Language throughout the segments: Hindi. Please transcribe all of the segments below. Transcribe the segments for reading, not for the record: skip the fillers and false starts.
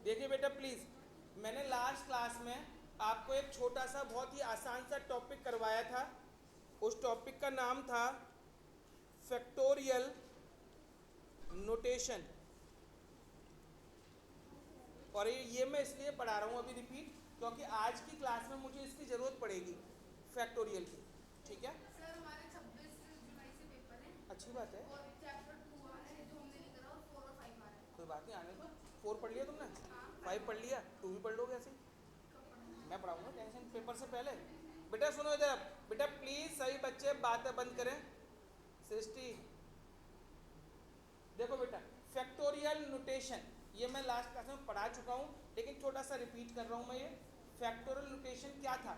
देखिए बेटा प्लीज, मैंने लास्ट क्लास में आपको एक छोटा सा बहुत ही आसान सा टॉपिक करवाया था। उस टॉपिक का नाम था फैक्टोरियल नोटेशन। और ये मैं इसलिए पढ़ा रहा हूँ अभी रिपीट, क्योंकि आज की क्लास में मुझे इसकी ज़रूरत पड़ेगी फैक्टोरियल की। ठीक है, सर हमारे 26 जुलाई से पेपर है अच्छी बात है, और चैप्टर 2 आ रहा है जो हमने नहीं करा और 4 और 5 आ रहा कोई है। बात नहीं, आने दो। 4 पढ़ लिया तुमने, हाँ 5 पढ़ लिया, 2 भी पढ़ लोगे ऐसे ही। कब पढ़ना मैं पढ़ाऊंगा, टेंशन पेपर से पहले। बेटा सुनो इधर, बेटा प्लीज सभी बच्चे बातें बंद करें। सृष्टि, देखो बेटा, फैक्टोरियल नोटेशन ये मैं लास्ट क्लास में पढ़ा चुका हूँ, लेकिन छोटा सा रिपीट कर रहा हूँ मैं। ये फैक्टोरियल नोटेशन क्या था,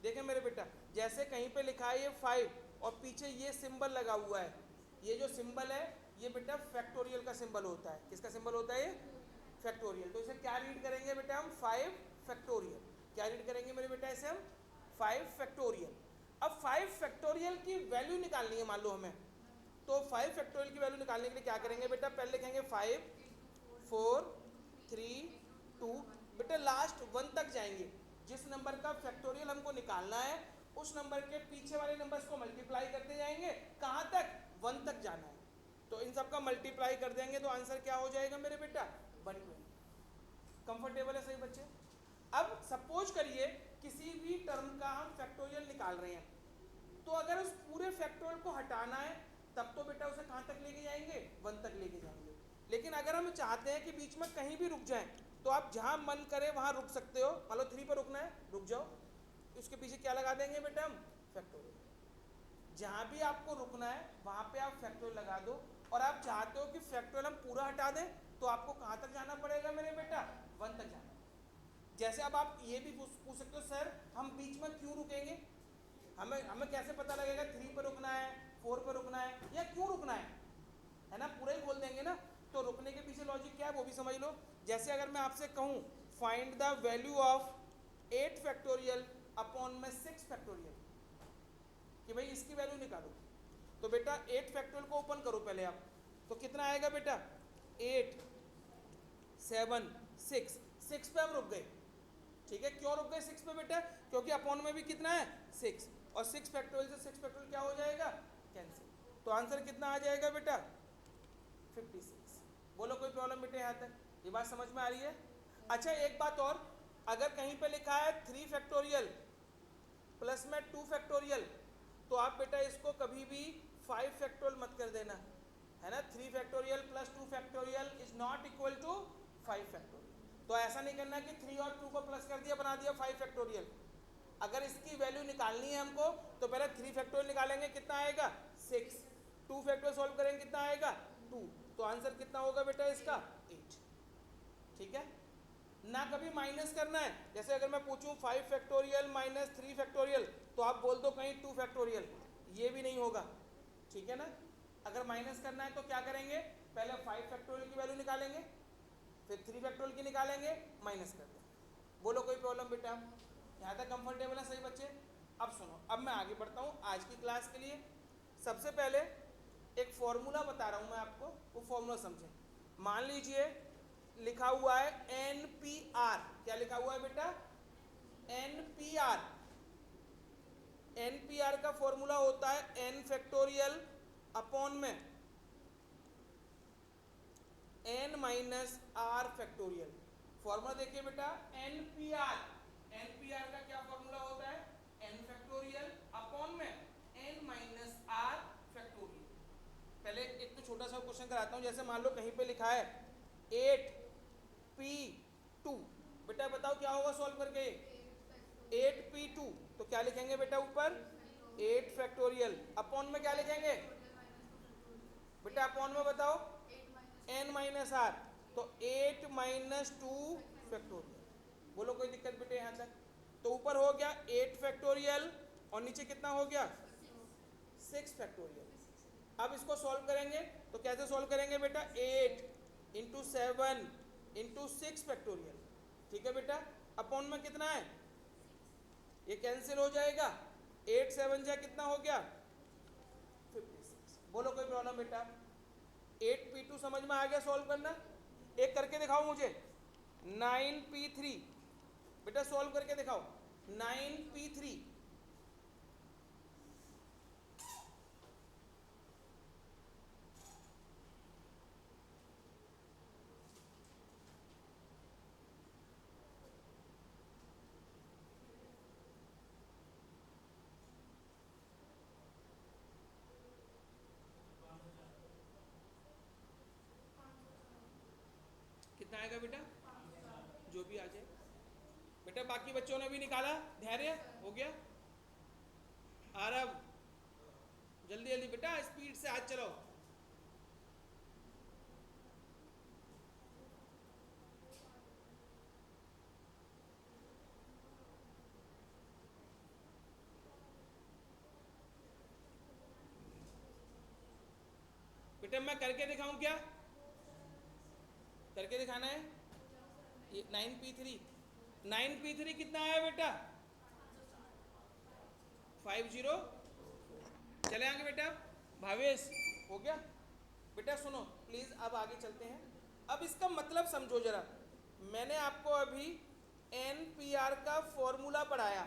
देखें मेरे बेटा, जैसे कहीं पे लिखा है ये 5 और पीछे ये सिंबल लगा हुआ है, ये जो सिंबल है ये बेटा फैक्टोरियल का सिंबल होता है। किसका सिंबल होता है ये? फैक्टोरियल। तो इसे क्या रीड करेंगे बेटा हम? 5 फैक्टोरियल। क्या रीड करेंगे मेरे बेटा इसे हम? 5 फैक्टोरियल। अब 5 फैक्टोरियल की वैल्यू निकालनी है मान लो हमें, तो 5 फैक्टोरियल की वैल्यू निकालने के लिए क्या करेंगे बेटा? पहले लिखेंगे 5 इंटू 4 4 इंटू 3 3 इंटू 2 2, इंटू 1 बेटा लास्ट 1 तक जाएंगे। जिस नंबर का फैक्टोरियल हमको निकालना है उस नंबर के पीछे वाले नंबर्स को मल्टीप्लाई करते जाएंगे। कहाँ तक? 1 तक जाना है। तो इन सब का मल्टीप्लाई कर देंगे तो आंसर क्या हो जाएगा मेरे बेटा? 120। कंफर्टेबल है सही बच्चे? अब सपोज करिए किसी भी टर्म का हम फैक्टोरियल निकाल रहे हैं, तो अगर उस पूरे फैक्टोरियल को हटाना है तब तो बेटा उसे कहाँ तक लेके जाएंगे? 1 तक लेके जाएंगे। लेकिन अगर हम चाहते हैं कि बीच में कहीं भी रुक जाएं, तो आप जहाँ मन करे वहाँ रुक सकते हो। मान लो 3 पर रुकना है, रुक जाओ, उसके पीछे क्या लगा देंगे बेटा हम? फैक्टोरियल। जहाँ भी आपको रुकना है वहाँ पे आप फैक्टोरियल लगा दो। और आप चाहते हो कि फैक्टोरियल हम पूरा हटा दें, तो आपको कहाँ तक जाना पड़ेगा मेरे बेटा? 1 तक जाना। जैसे अब आप ये भी पूछ सकते हो, सर हम बीच में क्यों रुकेंगे? हमें हमें कैसे पता लगेगा 3 पर रुकना है, 4 पर रुकना है, या क्यों रुकना है ना? पूरा ही बोल देंगे ना। तो रुकने के पीछे लॉजिक क्या है वो भी समझ लो। जैसे अगर मैं आपसे कहूँ find the value of 8 factorial upon में 6 फैक्टोरियल, कि भाई इसकी वैल्यू निकालो, तो बेटा 8 फैक्टोरियल को ओपन करो पहले आप, तो कितना आएगा बेटा? 8 7 6, 6 पे हम रुक गए। ठीक है, क्यों रुक गए 6 पे बेटा? क्योंकि अपॉन में भी कितना है? 6, और 6 फैक्टोरियल से 6 फैक्टोरियल क्या हो जाएगा? कैंसिल। तो आंसर कितना आ जाएगा बेटा? 56। बोलो कोई प्रॉब्लम बेटे यहाँ तक? ये बात समझ में आ रही है? अच्छा एक बात और, अगर कहीं पे लिखा है 3 फैक्टोरियल प्लस में 2 फैक्टोरियल, तो आप बेटा इसको कभी भी 5 फैक्टोरियल मत कर देना, है ना? 3 factorial plus 2 factorial is not equal to 5 factorial. तो ऐसा नहीं करना कि 3 और 2 को प्लस कर दिया बना दिया 5 फैक्टोरियल। अगर इसकी वैल्यू निकालनी है हमको, तो पहले 3 फैक्टोरियल निकालेंगे, कितना आएगा? 6। 2 फैक्टोरियल सॉल्व करेंगे, कितना आएगा? 2। तो आंसर कितना होगा बेटा इसका? 8। ठीक है ना? कभी माइनस करना है, जैसे अगर मैं पूछूं 5 फैक्टोरियल माइनस 3 फैक्टोरियल, तो आप बोल दो कहीं 2 फैक्टोरियल, ये भी नहीं होगा। ठीक है ना? अगर माइनस करना है तो क्या करेंगे? पहले 5 फैक्टोरियल की वैल्यू निकालेंगे, फिर 3 फैक्टोरियल की निकालेंगे, माइनस कर देंगे। बोलो कोई प्रॉब्लम बेटा? यहाँ तक कंफर्टेबल है सही बच्चे? अब सुनो, अब मैं आगे बढ़ता हूँ आज की क्लास के लिए। सबसे पहले एक फॉर्मूला बता रहा हूँ मैं आपको, वो फॉर्मूला समझें। मान लीजिए लिखा हुआ है NPR। क्या लिखा हुआ है बेटा? NPR। NPR का फॉर्मूला होता है n फैक्टोरियल अपॉन में n minus r factorial. Formula देखिए बेटा, NPR। NPR का क्या फॉर्मूला होता है? n फैक्टोरियल अपॉन में n माइनस r फैक्टोरियल। पहले एक तो छोटा सा क्वेश्चन कराता हूँ। जैसे मान लो कहीं पे लिखा है 8p2, बेटा बताओ क्या होगा सॉल्व करके? 8p2, तो क्या लिखेंगे बेटा ऊपर? 8 फैक्टोरियल अपॉन में क्या लिखेंगे बेटा? अपॉन में बताओ, n माइनस आर, तो 8 माइनस 2 फैक्टोरियल। बोलो कोई दिक्कत बेटे यहाँ तक? तो ऊपर हो गया 8 फैक्टोरियल और नीचे कितना हो गया? 6 फैक्टोरियल। अब इसको सॉल्व करेंगे तो कैसे सॉल्व करेंगे बेटा? 8 इंटू 7 इंटू 6 फैक्टोरियल। ठीक है बेटा? अपॉन में कितना है? ये कैंसिल हो जाएगा, 8 7 जा कितना हो गया? 56। बोलो कोई प्रॉब्लम बेटा? 8p2 समझ में आ गया सॉल्व करना? एक करके दिखाओ मुझे, 9p3 बेटा सॉल्व करके दिखाओ 9p3 कितना आएगा बेटा? जो भी आ जाए बेटा। बाकी बच्चों ने भी निकाला, धैर्य हो गया। आरव जल्दी जल्दी बेटा, स्पीड से हाथ चलाओ। बेटा मैं करके दिखाऊं क्या? करके दिखाना है। ये 9p3 कितना आया बेटा? 50 चले आएंगे बेटा। भावेश हो गया बेटा। सुनो प्लीज, अब आगे चलते हैं। अब इसका मतलब समझो जरा। मैंने आपको अभी एनपीआर का फॉर्मूला पढ़ाया।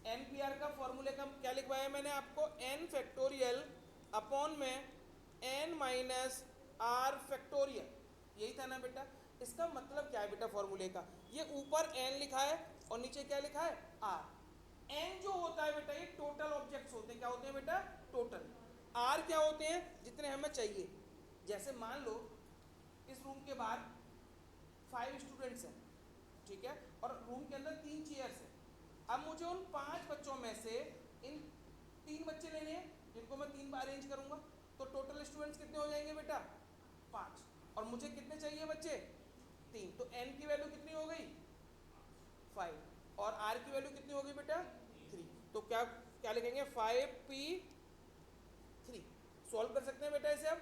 एनपीआर का फॉर्मूले का क्या लिखवाया मैंने आपको? एन फैक्टोरियल अपॉन में एन माइनस आर फैक्टोरियल, यही था ना बेटा। इसका मतलब क्या है बेटा फॉर्मूले का? ये ऊपर एन लिखा है और नीचे क्या लिखा है? आर। एन जो होता है बेटा, ये टोटल ऑब्जेक्ट्स होते हैं। क्या होते हैं बेटा? टोटल। आर क्या होते हैं? जितने हमें चाहिए। जैसे मान लो इस रूम के बाहर 5 स्टूडेंट्स हैं, ठीक है, और रूम के अंदर 3 चेयर्स हैं। अब मुझे उन 5 बच्चों में से इन 3 बच्चे लेने हैं जिनको मैं 3 बार अरेंज करूंगा। तो टोटल स्टूडेंट्स कितने हो जाएंगे बेटा? 5। और मुझे कितने चाहिए बच्चे? 3। तो n की वैल्यू कितनी हो गई? 5। और r की वैल्यू कितनी हो गई बेटा? 3। तो क्या क्या लिखेंगे? 5p3। सॉल्व कर सकते हैं बेटा इसे अब।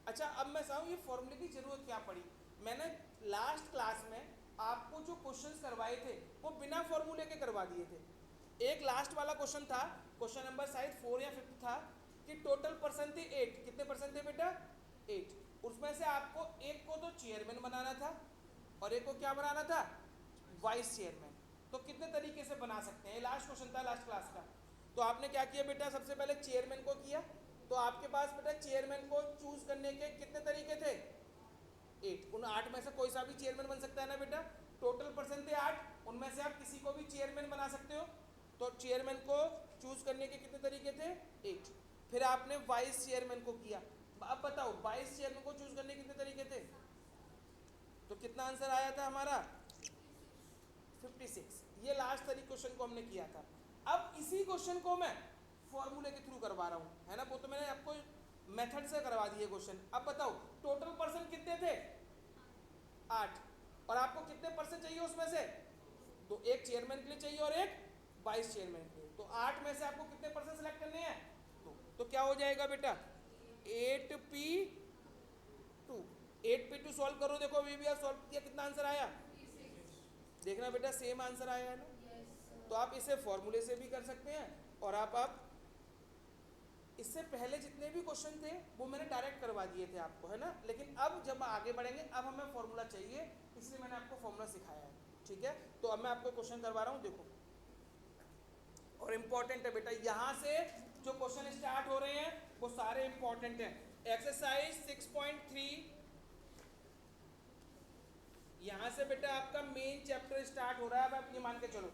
अच्छा अब मैं समझाऊं ये फॉर्मूले की जरूरत क्या पड़ी। मैंने लास्ट क्लास में आपको जो क्वेश्चंस करवाए थे वो बिना फॉर्मूले के करवा दिए थे। एक लास्ट वाला क्वेश्चन था, क्वेश्चन नंबर शायद 4 या 5 था, कि टोटल पर्सन थे 8। कितने पर्सन थे बेटा? 8। उसमें से आपको एक को तो चेयरमैन बनाना था और एक को क्या बनाना था? Vice chairman. तो कितने तरीके से बना सकते हैं? लास्ट क्वेश्चन था लास्ट क्लास का। तो आपने क्या किया बेटा? सबसे पहले चेयरमैन को किया। तो आपके पास बेटा चेयरमैन को चूज करने के कितने तरीके थे? 8। उन 8 में से कोई सा भी चेयरमैन बन सकता है ना बेटा। टोटल पर्सन थे 8, उनमें से आप किसी को भी चेयरमैन बना सकते हो। तो चेयरमैन को चूज करने के कितने तरीके थे? 8। फिर आपने वाइस चेयरमैन को किया। अब बताओ वाइस चेयरमैन को चूज करने के कितने तरीके थे? तो कितना आंसर आया था हमारा? 56। ये लास्ट तरीके क्वेश्चन को हमने किया था। अब इसी क्वेश्चन को मैं फॉर्मूले के थ्रू करवा रहा हूँ, है ना। वो तो मैंने आपको मेथड से करवा दिए क्वेश्चन। अब बताओ टोटल पर्सन कितने थे? 8। और आपको कितने पर्सन चाहिए उसमें से? तो एक चेयरमैन के लिए चाहिए और एक वाइस चेयरमैन के लिए। तो 8 में से आपको कितने पर्सन सेलेक्ट करने हैं? तो क्या हो जाएगा बेटा? 8p2। 8p2 सॉल्व करो। देखो अभी भी सॉल्व किया, कितना आंसर आया? देखना बेटा सेम आंसर आया है ना। तो आप इसे फॉर्मूले से भी कर सकते हैं और आप इससे पहले जितने भी क्वेश्चन थे वो मैंने डायरेक्ट करवा दिए थे आपको, है ना। लेकिन अब जब आगे बढ़ेंगे अब हमें फॉर्मूला चाहिए, इसलिए मैंने आपको फॉर्मूला सिखाया है, ठीक है। तो अब मैं आपको क्वेश्चन करवा रहा हूँ, देखो। और इम्पोर्टेंट है बेटा, यहाँ से जो क्वेश्चन स्टार्ट हो रहे हैं वो सारे इंपॉर्टेंट हैं। एक्सरसाइज 6.3 यहाँ से बेटा आपका मेन चैप्टर स्टार्ट हो रहा है। अब आप ये मान के चलो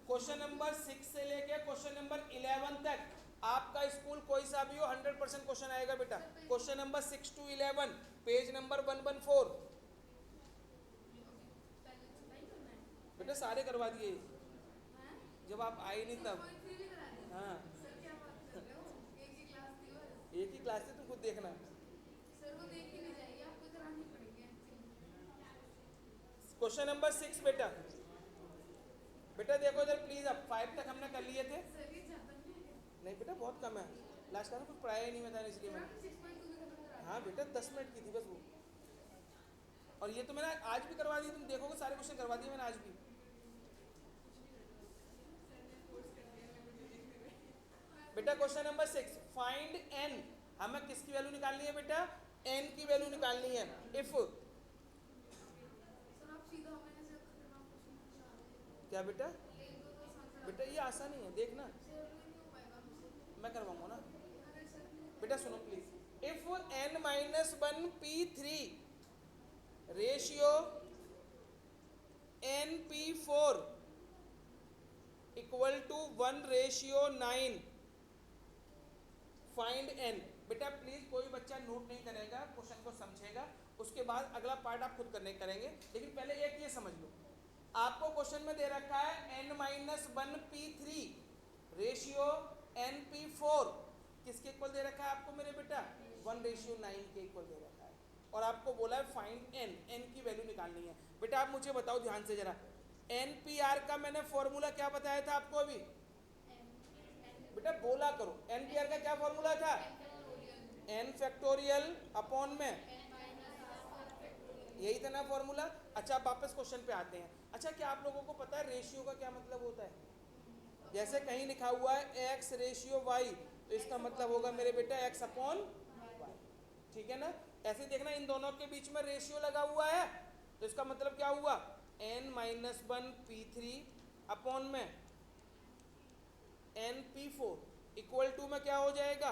क्वेश्चन नंबर 6 से लेके क्वेश्चन नंबर 11 तक आपका स्कूल कोई सा भी हो 100% क्वेश्चन आएगा बेटा। Question number 6 to 11 page number 114 बेटा सारे करवा दिए जब आप आए नहीं तब। हाँ एक ही क्लास से तुम खुद देखना। क्वेश्चन नंबर 6 बेटा, बेटा देखो इधर प्लीज। अब 5 तक हमने कर लिए थे। नहीं बेटा बहुत कम है, लास्ट टाइम कुछ पढ़ाया ही नहीं मैं था इसलिए मैंने। हाँ बेटा 10 मिनट की थी बस वो। और ये तो मैंने आज भी करवा दी, तुम देखोगे सारे क्वेश्चन करवा दिए मैंने आज भी। बेटा क्वेश्चन नंबर 6 फाइंड n। हमें किसकी वैल्यू निकालनी है बेटा? n की वैल्यू निकालनी है। इफ क्या बेटा? ये दोनों साथ बेटा ये आसानी है, देखना सर नहीं हो पाएगा मुझसे। मैं करवाऊंगा ना। अरे सर बेटा सुनो please, if n minus one P three ratio n P four equal to 1:9 find n। बेटा प्लीज कोई बच्चा नोट नहीं करेगा, क्वेश्चन को समझेगा, उसके बाद अगला पार्ट आप खुद करने करेंगे। लेकिन पहले एक ये समझ लो, आपको क्वेश्चन में दे रखा है n minus one P three ratio n P four किसके इक्वल दे रखा है आपको मेरे बेटा? 1:9 के इक्वल दे रखा है, और आपको बोला है फाइंड n, n की वैल्यू निकालनी है। बेटा आप मुझे बताओ ध्यान से जरा, NPR का मैंने फॉर्मूला क्या बताया था आपको अभी? बेटा बोला करो, NPR का क्या फॉर्मूला था? n फैक्टोरियल अपॉन में, यही था ना फॉर्मूला। अच्छा अब वापस क्वेश्चन पे आते हैं। अच्छा क्या आप लोगों को पता है रेशियो का क्या मतलब होता है? जैसे कहीं लिखा हुआ है x रेशियो y, तो इसका मतलब होगा मेरे बेटा x अपॉन y, ठीक है ना? ऐसे देखना इन दोनों के बीच में रेशियो लगा हुआ है, तो इसका मतलब क्या हुआ? n minus one P three upon में n P four equal to में क्या हो जाएगा?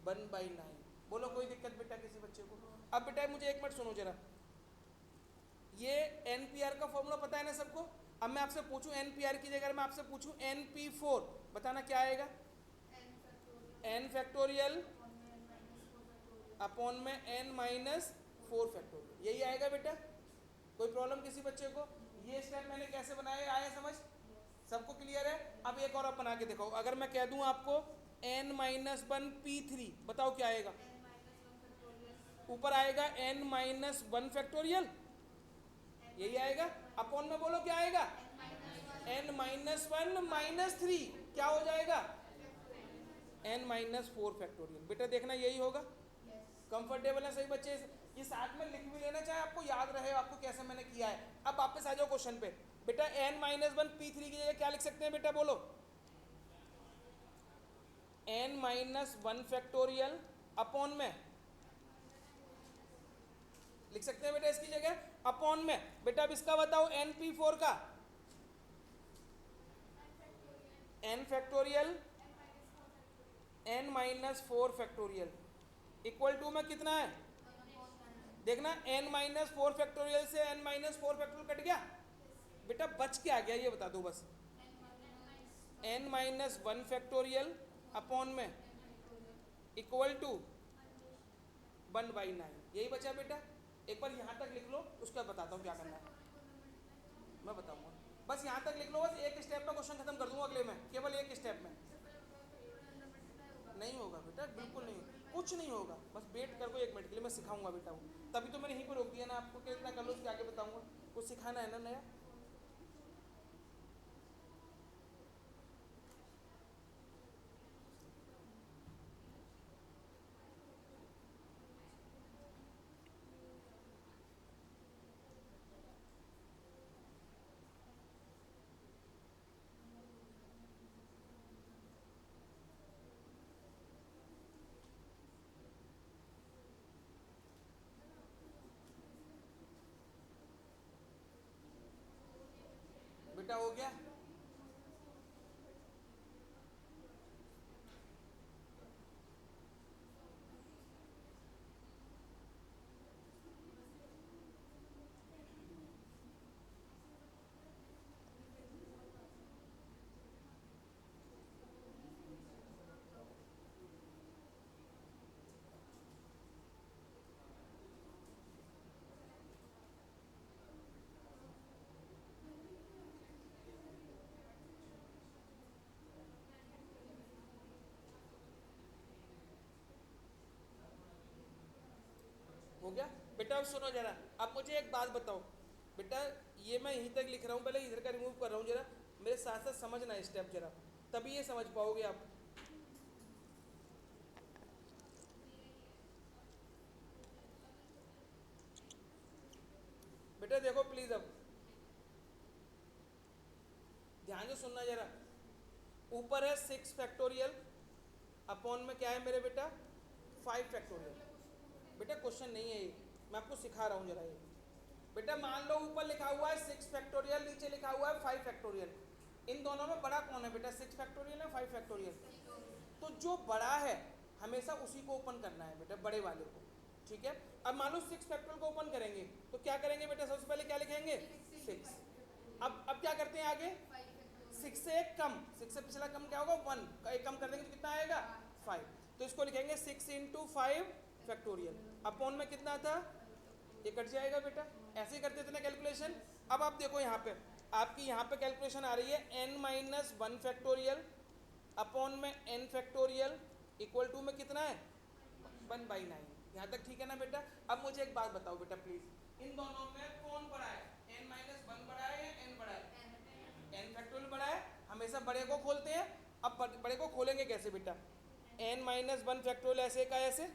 1/9। बोलो कोई दिक्कत बेटा किसी बच्चे को? अब बेटा मुझे एक मिनट सुनो जरा, ये NPR का फॉर्मूला पता है ना सबको? अब मैं आपसे पूछूं NPR की जगह मैं आपसे पूछूं NP4, बताना क्या आएगा? n फैक्टोरियल अपॉन में n माइनस फोर फैक्टोरियल, यही आएगा बेटा। कोई प्रॉब्लम किसी बच्चे को? ये स्टेप मैंने कैसे बनाया, आया समझ? सबको क्लियर है? अब एक और आप बना के देखो, अगर मैं कह दूं आपको n minus one P three, बताओ क्या आएगा? ऊपर आएगा n माइनस वन फैक्टोरियल, यही आएगा। अपॉन में बोलो क्या आएगा? n minus one minus three, क्या हो जाएगा? n minus four factorial. बेटा देखना यही होगा। कंफर्टेबल है सही बच्चे? ये साथ में लिख भी लेना, चाहे आपको याद रहे आपको कैसे मैंने किया है। अब वापस आ जाओ क्वेश्चन पे। बेटा n minus one P three की जगह क्या लिख सकते हैं बेटा? बोलो n minus one factorial upon में, लिख सकते हैं बेटा इसकी जगह अपॉन में। बेटा अब इसका बताओ n पी फोर का, n factorial n minus four factorial equal to में कितना है? देखना n माइनस फोर फैक्टोरियल से n minus four factorial cut गया, बेटा बच के आ गया, ये बता दो बस। n minus one factorial upon में इक्वल टू 1/9, यही बचा बेटा। एक बार यहाँ तक लिख लो, उसके बाद बताता हूँ क्या करना है, मैं बताऊँगा। बस यहाँ तक लिख लो, बस एक स्टेप में क्वेश्चन खत्म कर दूंगा अगले में, केवल एक स्टेप में। नहीं होगा बेटा, बिल्कुल नहीं, कुछ नहीं होगा, बस वेट करो एक मिनट के लिए, मैं सिखाऊंगा बेटा वो। तभी तो मैंने यहीं पर रोक दिया ना आपको कि इतना कर लो, उसके आगे बताऊंगा। कुछ सिखाना है ना नया। बेटा हो गया? हो गया बेटा? अब सुनो जरा, अब मुझे एक बात बताओ बेटा, ये मैं यहीं तक लिख रहा हूँ, पहले इधर का रिमूव कर रहा हूँ जरा, मेरे साथ साथ समझना स्टेप जरा, तभी ये समझ पाओगे आप। बेटा देखो प्लीज, अब ध्यान से सुनना जरा। ऊपर है 6 फैक्टोरियल अपॉन में क्या है मेरे बेटा? 5 फैक्टोरियल। बेटा क्वेश्चन नहीं है ये, मैं आपको सिखा रहा हूँ जरा ये। बेटा मान लो ऊपर लिखा हुआ है 6 फैक्टोरियल, नीचे लिखा हुआ है 5 फैक्टोरियल, इन दोनों में बड़ा कौन है बेटा, 6 फैक्टोरियल है 5 फैक्टोरियल? तो जो बड़ा है हमेशा उसी को ओपन करना है बेटा, बड़े वाले को, ठीक है। अब मान लो 6 फैक्टोरियल को ओपन करेंगे तो क्या करेंगे बेटा, सबसे पहले क्या लिखेंगे 6। अब क्या करते हैं आगे, 6 से एक कम, 6 से पिछला कम क्या होगा 1, एक कम कर देंगे तो कितना आएगा 5, तो इसको लिखेंगे 6 इंटू 5 फैक्टोरियल, अपॉन में कितना था, ये कट जाएगा बेटा, ऐसे ही करते थे ना कैलकुलेशन। अब आप देखो यहाँ पे आपकी यहाँ पे कैलकुलेशन आ रही है n माइनस 1 फैक्टोरियल अपॉन में n फैक्टोरियल इक्वल टू में कितना है 1/9, यहाँ तक ठीक है ना बेटा। अब मुझे एक बात बताओ बेटा प्लीज, इन दोनों में कौन बड़ा है, n माइनस 1 बड़ा है या n बड़ा है, n फैक्टोरियल बड़ा है, हमेशा बड़े को खोलते हैं। अब बड़े को खोलेंगे कैसे बेटा, n माइनस 1 फैक्टोरियल ऐसे का ऐसे,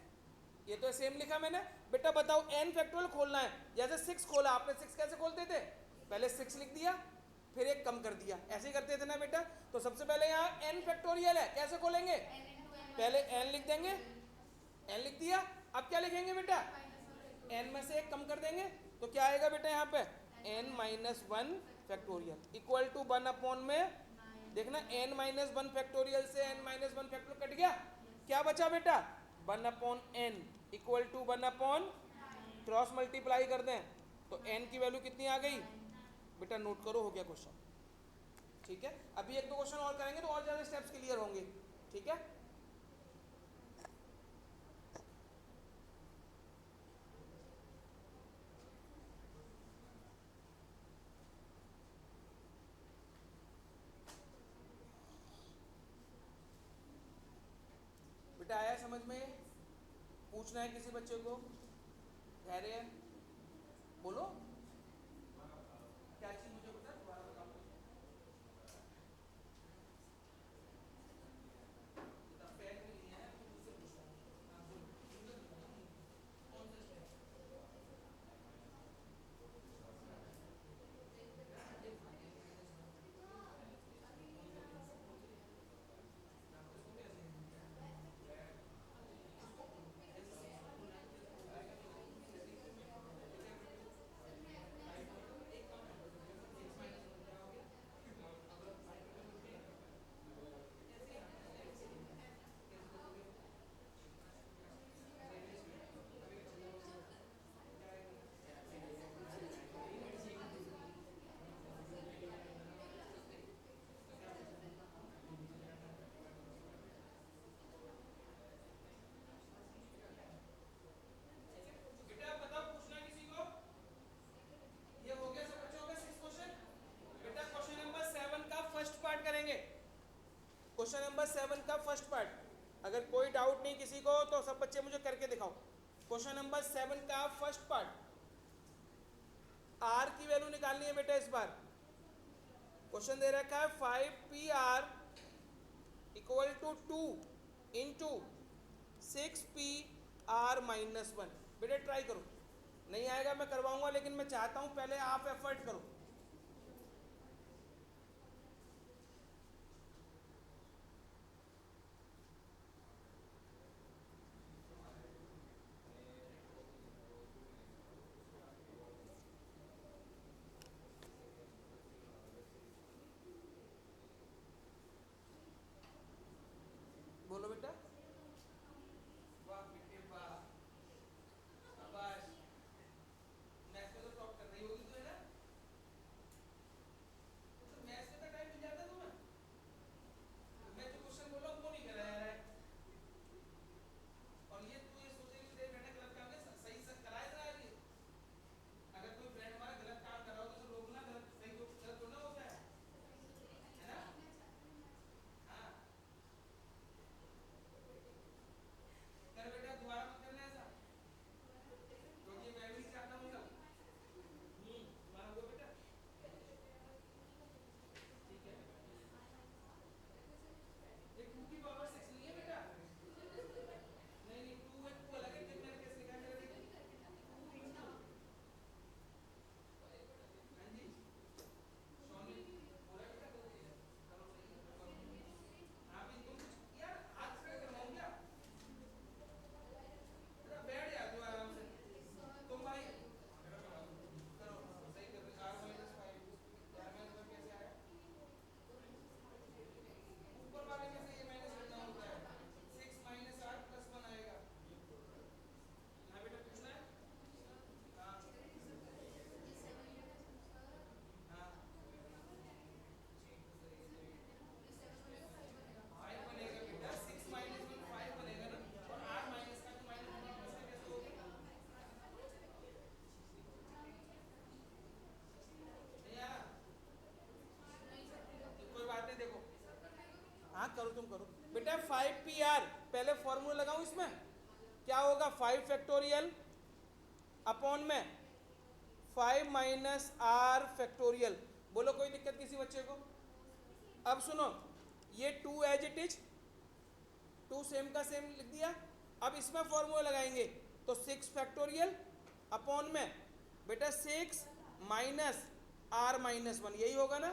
ये तो सेम लिखा मैंने बेटा, बताओ n फैक्टोरियल खोलना है, जैसे 6 खोला आपने, 6 कैसे खोलते थे, पहले 6 लिख दिया फिर एक कम कर दिया, ऐसे ही करते थे ना बेटा। तो सबसे पहले यहाँ n फैक्टोरियल है, कैसे खोलेंगे, पहले n लिख देंगे, n लिख दिया, अब क्या लिखेंगे बेटा, n में से एक कम कर देंगे तो क्या आएगा बेटा यहाँ पे n minus 1 factorial equal to 1 upon में, देखना n माइनस 1 फैक्टोरियल से n माइनस 1 फैक्टोरियल कट गया, क्या बचा बेटा 1 upon n equal to 1 upon, cross multiply कर दें तो n की वैल्यू कितनी आ गई बेटा, नोट करो, हो गया क्वेश्चन, ठीक है। अभी एक दो क्वेश्चन और करेंगे तो और ज्यादा स्टेप्स क्लियर होंगे, ठीक है। बेटा आया समझ में, पूछना है किसी बच्चे को, धैर्य है, बोलो क्या चीज मुझे बता, दोबारा बताओ। क्वेश्चन नंबर 7 का फर्स्ट पार्ट, अगर कोई डाउट नहीं किसी को तो सब बच्चे मुझे करके दिखाओ। क्वेश्चन नंबर 7 का फर्स्ट पार्ट, आर की वैल्यू निकालनी है बेटा। इस बार क्वेश्चन दे रखा है 5pr equal to 2 into 6pr minus 1। बेटा ट्राई करो, नहीं आएगा मैं करवाऊंगा, लेकिन मैं चाहता हूं पहले आप एफर्ट करो। बोलो बेटा, वाह बेटे वाह, शाबाश, नेक्स्ट में तो टॉप कर रही होगी तो, है ना। करो बेटा 5PR, पहले फॉर्मूला लगाऊं इसमें, क्या होगा 5 फैक्टोरियल अपॉन में 5 माइनस आर फैक्टोरियल। बोलो कोई दिक्कत किसी बच्चे को? अब सुनो, ये 2 एज इट इज, 2 सेम का सेम लिख दिया। अब इसमें फॉर्मूला लगाएंगे तो 6 फैक्टोरियल अपॉन में बेटा 6 माइनस आर माइनस 1, यही होगा ना,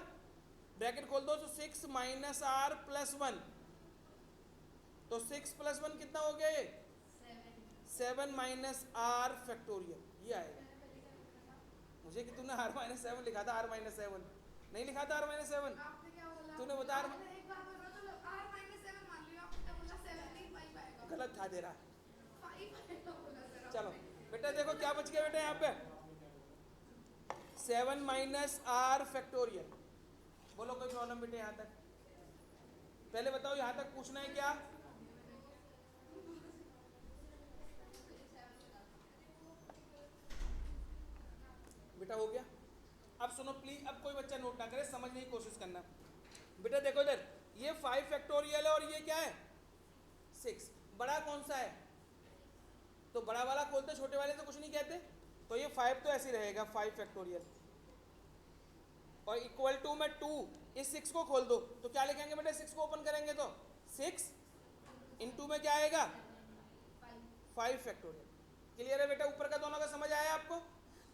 ब्रैकेट खोल दो तो 6 माइनस आर प्लस 1, तो 6 प्लस 1 कितना हो गया ये 7 माइनस आर फैक्टोरियल, ये आएगा। मुझे कि तूने आर माइनस 7 लिखा था, आर माइनस 7 नहीं लिखा था, आर माइनस 7 आपने क्या बोला? तूने बता आपने एक बार बोला तो R minus 7 मान लिया, आपने बोला 7 नहीं 5 आएगा। गलत था दे रहा। 5 आएगा बोला सर चलो आपने। बेटा देखो क्या बच गया बेटा यहाँ पे 7 माइनस आर फैक्टोरियल। बोलो कोई प्रॉब्लम बेटे यहाँ तक? पहले बताओ यहाँ तक पूछना है क्या? बेटा हो गया? अब सुनो प्लीज, अब कोई बच्चा नोट ना करे, समझने की कोशिश करना। बेटा देखो इधर, ये 5 फैक्टोरियल है और ये क्या है 6। बड़ा कौन सा है? तो बड़ा वाला खोलते, छोटे वाले तो कुछ नहीं कहते, तो ये 5 तो ऐसे ही रहेगा 5 फैक्टोरियल, और इक्वल टू में 2, इस 6 को खोल दो तो क्या लिखेंगे बेटा? 6 को ओपन करेंगे तो 6 इंटू में क्या आएगा 5 फैक्टोरियल। क्लियर है बेटा? ऊपर का दोनों का समझ आया आपको?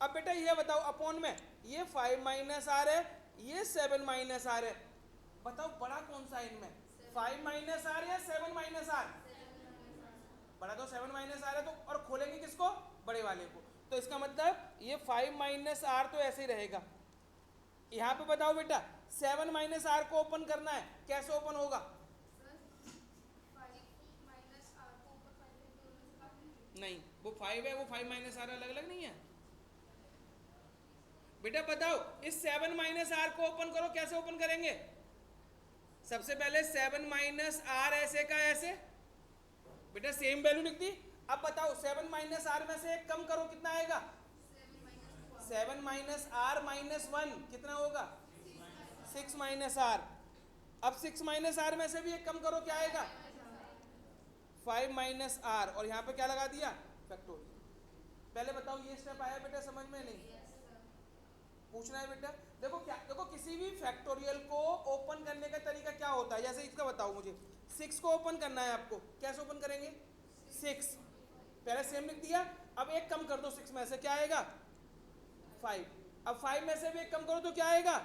अब बेटा ये बताओ अपॉन में ये 5 माइनस आर है, ये 7 माइनस आर है, बताओ बड़ा कौन सा है इनमें? 5 माइनस आर या 7 माइनस आर? बड़ा तो 7 माइनस आर है, तो और खोलेंगे किसको? बड़े वाले को। तो इसका मतलब ये 5 माइनस आर तो ऐसे ही रहेगा। यहाँ पे बताओ बेटा 7 माइनस आर को ओपन करना है, कैसे ओपन होगा? नहीं, वो 5 है, वो 5 माइनस आर अलग अलग नहीं है बेटा। बताओ इस 7 माइनस आर को ओपन करो, कैसे ओपन करेंगे? सबसे पहले 7 माइनस आर ऐसे का ऐसे, बेटा सेम वैल्यू लिख दी। अब बताओ 7 माइनस आर में से एक कम करो, कितना आएगा? 7 माइनस आर माइनस 1 कितना होगा? 6 माइनस आर। अब 6 माइनस आर में से भी एक कम करो, क्या आएगा? 5 माइनस आर, और यहाँ पे क्या लगा दिया? फैक्टोरियल। पहले बताओ ये स्टेप आया बेटा समझ में? नहीं पूछना है बेटा। देखो क्या, देखो किसी भी फैक्टोरियल को ओपन करने का तरीका क्या होता है, जैसे इसका बताओ मुझे, 6 को ओपन करना है आपको, कैसे ओपन करेंगे? 6 पहले सेम लिख दिया, अब एक कम कर दो 6 में से, क्या आएगा? 5। अब 5 में से भी एक कम करो तो क्या आएगा?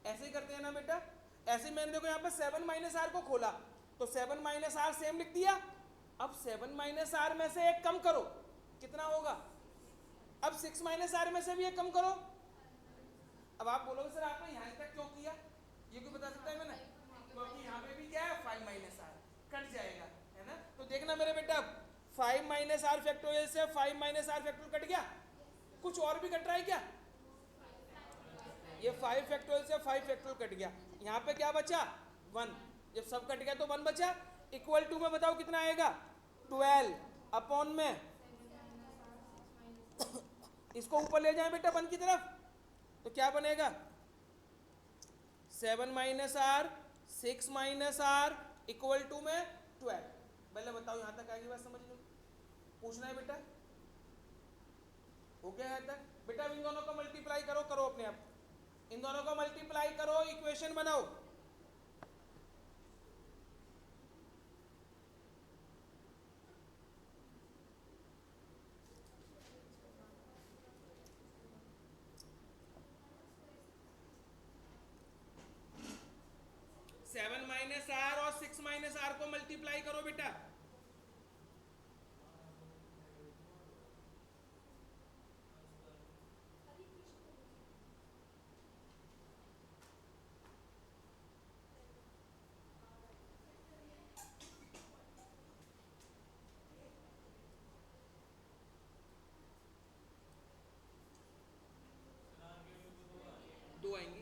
ऐसे ही करते हैं ना बेटा। ऐसे ही मैंने देखो यहाँ पे 7 माइनस आर को खोला तो 7 माइनस आर सेम लिख दिया। अब 7 माइनस आर में से एक कम करो, कितना होगा? अब 6 माइनस आर में से भी एक कम करो। अब आप बोलोगे सर आपने यहाँ तक क्यों किया, ये कोई बता सकता है मैंने? क्योंकि यहाँ पे भी क्या है 5 माइनस आर कट जाएगा, है ना? तो देखना मेरे बेटा 5 माइनस आर फैक्टोरियल से 5 माइनस आर फैक्टोरियल कट गया, कुछ और भी कट रहा है क्या? ये 5 फैक्टोरियल से 5 फैक्टोरियल कट गया, यहाँ पे क्या बचा? 1। जब सब कट गया तो 1 बचा। इक्वल टू में बताओ कितना आएगा? 12 अपॉन में इसको ऊपर ले जाए बेटा 1 की तरफ, तो क्या बनेगा? 7 minus r 6 minus r equal to में 12। पहले बताओ यहाँ तक आएगी बात समझ लो? पूछना है बेटा? हो गया यहाँ तक? बेटा इन दोनों को मल्टीप्लाई करो, करो अपने आप, इन दोनों को मल्टीप्लाई करो, इक्वेशन बनाओ। सेवन माइनस आर और 6 माइनस आर को मल्टीप्लाई करो बेटा। दो आएंगी।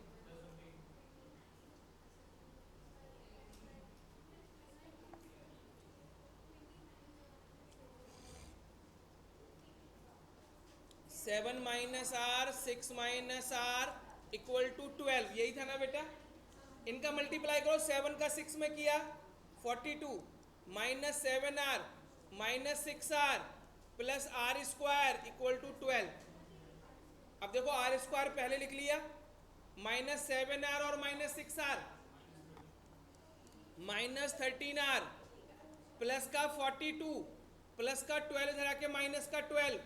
Seven minus r 6 minus r equal to 12, यही था ना बेटा? इनका मल्टीप्लाई करो, 7 का 6 में किया 42 minus 7r minus 6r plus r square equal to 12। अब देखो आर स्क्वायर पहले लिख लिया, माइनस 7r और minus 6r minus 13r plus का 42 प्लस का 12 इधर आके माइनस का 12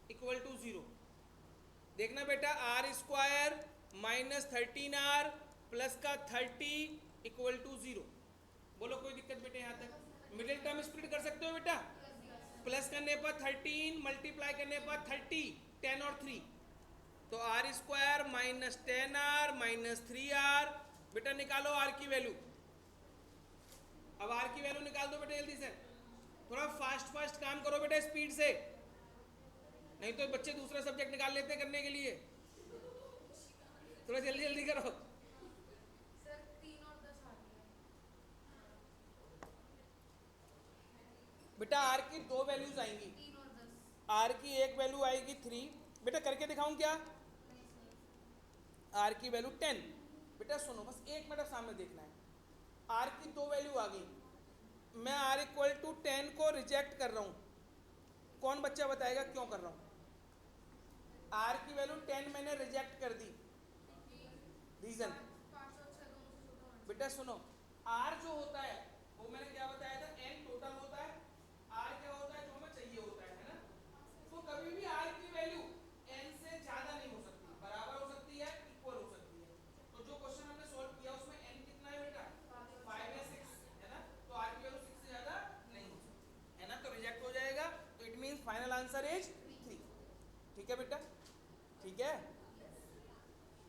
इक्वल टू 0। देखना बेटा are square minus 13r plus का 30 इक्वल टू 0। बोलो कोई दिक्कत बेटे यहाँ तक? मिडिल टर्म स्प्लिट कर सकते हो बेटा? प्लस करने पर 13 मल्टीप्लाई करने पर 30 10 और 3 तो are square minus 10r minus 3r। बेटा निकालो आर की वैल्यू। अब आर की वैल्यू निकाल दो बेटा जल्दी से, थोड़ा फास्ट काम करो बेटा स्पीड से, नहीं तो बच्चे दूसरा सब्जेक्ट निकाल लेते हैं करने के लिए। थोड़ा जल्दी जल्दी करो। सर 3 और 10 आ गया। बेटा आर की दो वैल्यूज आएंगी, 3 और 10। आर की एक वैल्यू आएगी 3। बेटा करके दिखाऊं क्या? आर की वैल्यू 10। बेटा सुनो बस एक मिनट सामने देखना है। आर की दो वैल्यू आ गई, मैं आर इक्वल टू 10 को रिजेक्ट कर रहा हूं। कौन बच्चा बताएगा क्यों कर रहा हूं? आर की वैल्यू 10 मैंने रिजेक्ट कर दी, रीजन? 5 और 6 दोनों से छोटा होना बेटा सुनो, आर जो होता है वो मैंने क्या बताया था, एन टोटल होता है। आर क्या होता है? जो हमें चाहिए होता है ना? तो कभी भी आर की वैल्यू एन से ज्यादा नहीं हो सकती, बराबर हो सकती है, इक्वल हो सकती है। तो जो क्वेश्चन हमने सॉल्व किया उसमें एन कितना है बेटा? 5 या 6 है ना? तो आर की वैल्यू 6 से ज्यादा नहीं हो सकती है ना, तो रिजेक्ट हो जाएगा। तो it means final answer is 3। ठीक है बेटा? ठीक है,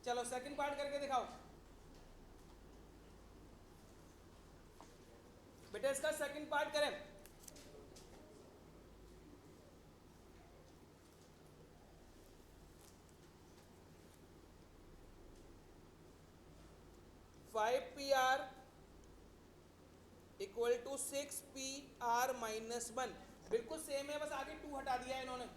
चलो सेकंड पार्ट करके दिखाओ बेटा। इसका सेकंड पार्ट करें। Five P r equal to 6PR minus 1। बिल्कुल सेम है, बस आगे 2 हटा दिया है इन्होंने।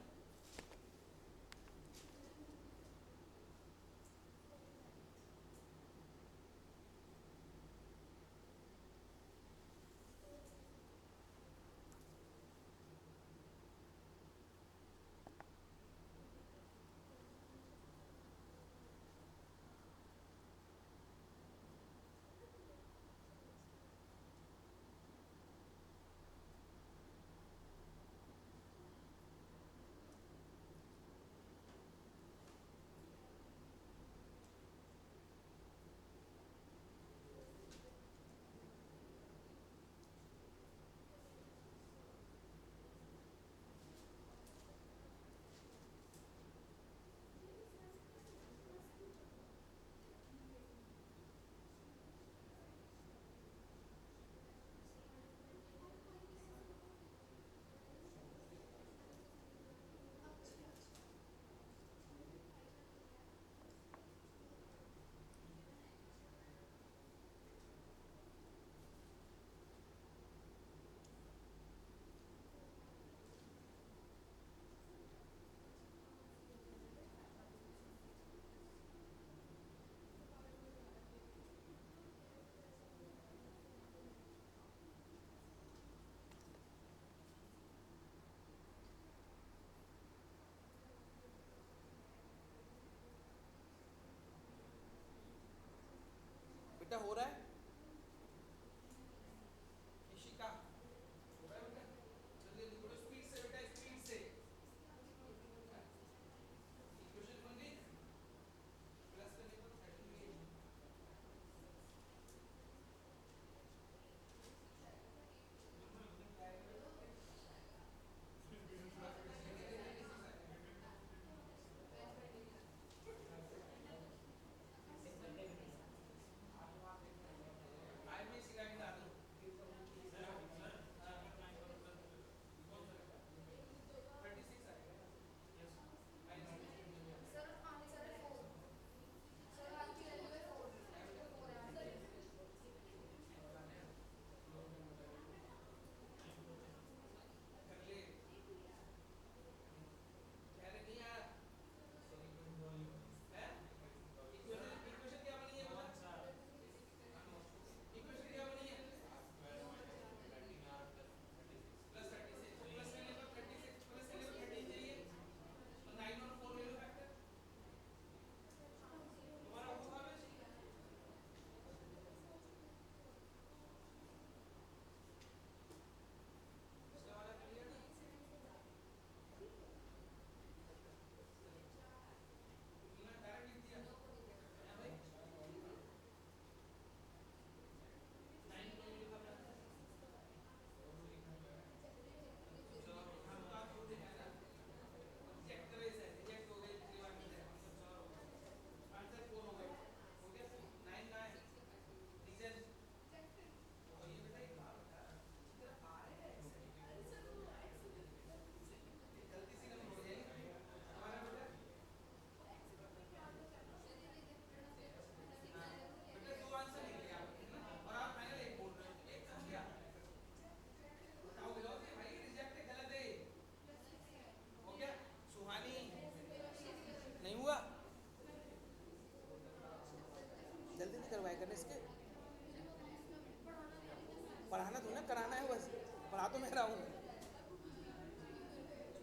पढ़ा तो मैं रहा हूँ।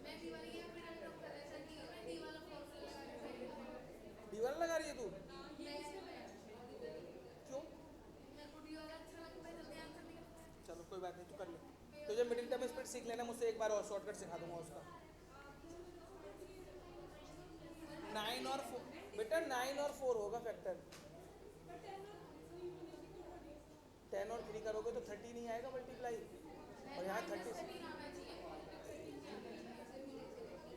मैं डी वाली ये अपने कम कर रहे थे कि मैं डी वाला फॉर्मूला लगा के सही डी वाला लगा रही है तू? क्यों? मेरे को डी वाला अच्छा लगता है, जल्दी आंसर निकलता है। चलो कोई बात नहीं, तू कर ले। तुझे मिडिल टर्म स्प्लिट सीख लेना, मुझसे एक बार और शॉर्टकट सिखा दूंगा उसका। 9 और 4 बेटा, 9 और 4 होगा फैक्टर। 10 और 3 करोगे तो 30 नहीं आएगा मल्टीप्लाई, और यहाँ 30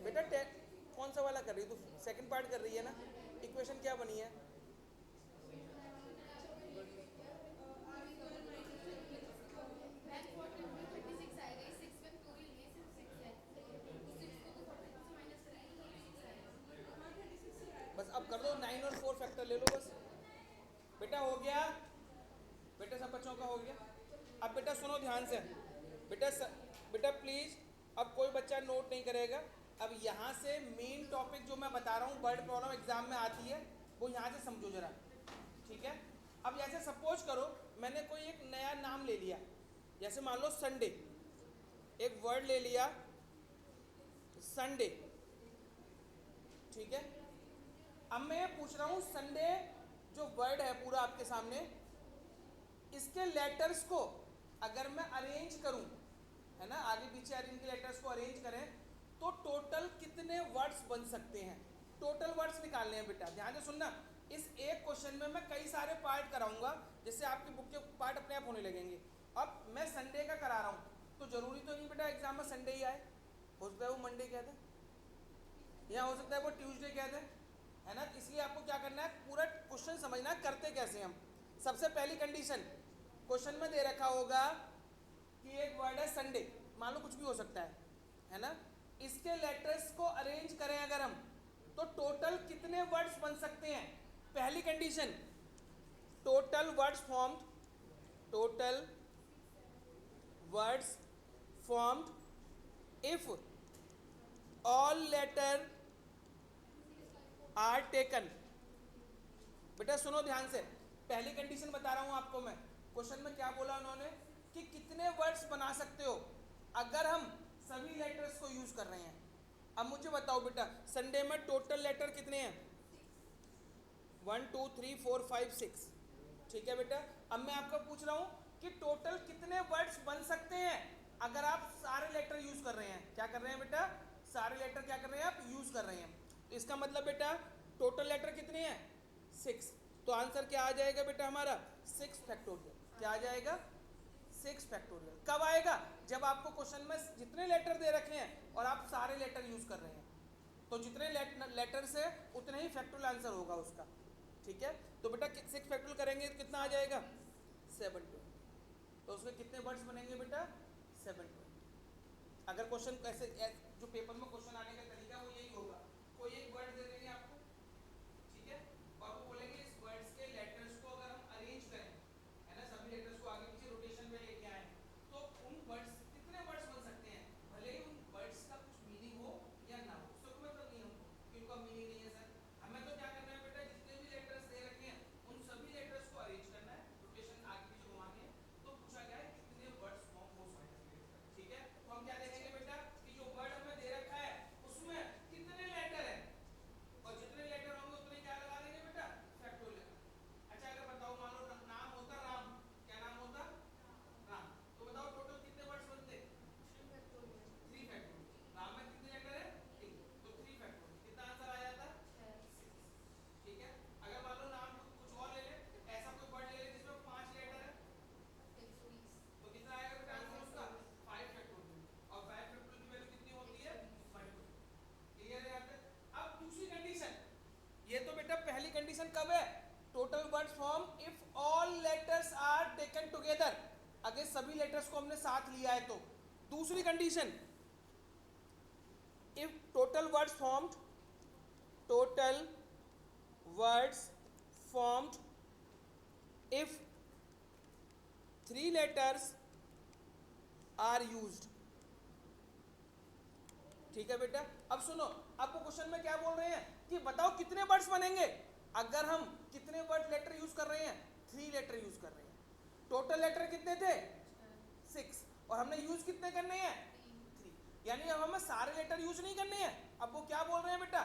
बेटा 10 कौन सा वाला कर रही है तू? सेकंड पार्ट कर रही है ना? इक्वेशन क्या बनी है? बस अब कर दो, 9 और 4 फैक्टर ले लो बस। बेटा हो गया? बेटा सब बच्चों का हो गया? अब बेटा सुनो ध्यान से, बेटा प्लीज, अब कोई बच्चा नोट नहीं करेगा। अब यहाँ से मेन टॉपिक जो मैं बता रहा हूँ, वर्ड प्रॉब्लम एग्जाम में आती है, वो यहाँ से समझो जरा, ठीक है? अब जैसे सपोज करो मैंने कोई एक नया नाम ले लिया, जैसे मान लो संडे, एक वर्ड ले लिया संडे, ठीक है? अब मैं ये पूछ रहा हूँ संडे जो वर्ड है पूरा आपके सामने, इसके लेटर्स को अगर मैं अरेंज करूं, है ना, आगे पीछे इनके लेटर्स को अरेंज करें तो टोटल कितने वर्ड्स बन सकते हैं? टोटल वर्ड्स निकालने हैं बेटा, ध्यान से सुनना। इस एक क्वेश्चन में मैं कई सारे पार्ट कराऊंगा, जिससे आपकी बुक के पार्ट अपने आप होने लगेंगे। अब मैं संडे का करा रहा हूँ तो जरूरी तो नहीं बेटा एग्जाम में संडे ही आए, हो सकता है वो मंडे कह दे, या हो सकता है वो ट्यूसडे कह दे, है ना? इसलिए आपको क्या करना है, पूरा क्वेश्चन समझना है करते कैसे हम। सबसे पहली कंडीशन, क्वेश्चन में दे रखा होगा कि एक वर्ड है संडे, मान लो कुछ भी हो सकता है ना? इसके लेटर्स को अरेंज करें अगर हम, तो टोटल कितने वर्ड्स बन सकते हैं? पहली condition, total words formed, total words formed if all letter are taken. बेटा सुनो ध्यान से, पहली कंडीशन बता रहा हूं आपको मैं। क्वेश्चन में क्या बोला उन्होंने कि कितने वर्ड्स बना सकते हो अगर हम सभी लेटर्स को यूज कर रहे हैं। अब मुझे बताओ बेटा, संडे में टोटल लेटर कितने हैं? 1 2 3 4 5 6, ठीक है बेटा? अब मैं आपको पूछ रहा हूं कि टोटल कितने वर्ड्स बन सकते हैं अगर आप सारे लेटर यूज कर रहे हैं। क्या कर रहे हैं बेटा? सारे लेटर क्या कर रहे हैं आप? यूज कर रहे हैं। तो इसका मतलब बेटा टोटल लेटर कितने हैं? 6। तो आंसर क्या आ जाएगा बेटा हमारा? 6 फैक्टोरियल। क्या आ जाएगा? 6 फैक्टोरियल। कब आएगा? जब आपको क्वेश्चन में जितने लेटर दे रखे हैं और आप सारे लेटर यूज कर रहे हैं, तो जितने लेटर से उतने ही फैक्टोरियल आंसर होगा उसका, ठीक है? तो बेटा 6 फैक्टोरियल करेंगे तो कितना आ जाएगा? 720। तो उसमें कितने वर्ड्स बनेंगे बेटा? 720। अगर क्वेश्चन ऐसे जो पेपर में क्वेश्चन आने का तरीका वो यही होगा, कोई एक वर्ड दे देंगे आपको, ठीक है, और वो बोलेंगे इस वर्ड्स के लेटर्स को अगर हम अरेंज करें, है ना, सभी लेटर्स को आगे पीछे रोटेशन में लेके आए, तो उन वर्ड्स कितने वर्ड्स बन सकते हैं, भले ही उन वर्ड्स का कुछ मीनिंग हो या ना हो, उसका कोई मतलब नहीं हमको कि उनका मीनिंग नहीं है सर। हमें तो क्या करना है बेटा, जितने भी लेटर्स दे रखे हैं उन सभी लेटर्स को अरेंज करना है, रोटेशन आगे पीछे घुमानी है। तो पूछा गया है कितने वर्ड्स फॉर्म हो सकते हैं, ठीक है? तो हम क्या देखेंगे बेटा कि जो वर्ड हमें दे रखा है उसमें कितने लेटर है, और जितने लेटर होंगे उतने क्या लगा देंगे बेटा? फैक्टोरियल। अच्छा अगर बताओ मान लो नाम होता राम, क्या नाम होता? राम। तो बताओ टोटल कितने वर्ड्स बनते? 3 फैक्टोरियल। राम में कितने लेटर है? 3, तो 3 फैक्टोरियल। कितना आंसर आ जाता? 6, ठीक है? अगर मान लो नाम कुछ और ले ले, ऐसा कोई वर्ड ले ले जिसमें 5 लेटर है, तो कितना आएगा बेटा आंसर उसका? 5 फैक्टोरियल। और 5 फैक्टोरियल की वैल्यू कितनी होती है? 120। क्लियर है यहाँ तक? अब दूसरी कंडीशन, ये तो बेटा पहली कंडीशन कब है? Total words form if all letters are taken together, अगर सभी लेटर्स को हमने साथ लिया है तो। दूसरी condition, if total words formed, total words formed if 3 letters are used, ठीक है बेटा? अब सुनो, आपको क्वेश्चन में क्या बोल रहे हैं कि बताओ कितने वर्ड्स बनेंगे अगर हम कितने वर्ड लेटर यूज कर रहे हैं? 3 लेटर यूज कर रहे हैं। टोटल लेटर कितने थे? 6, और हमने यूज कितने करने हैं? 3। यानी अब हमें सारे लेटर यूज नहीं करने हैं। अब वो क्या बोल रहे हैं बेटा,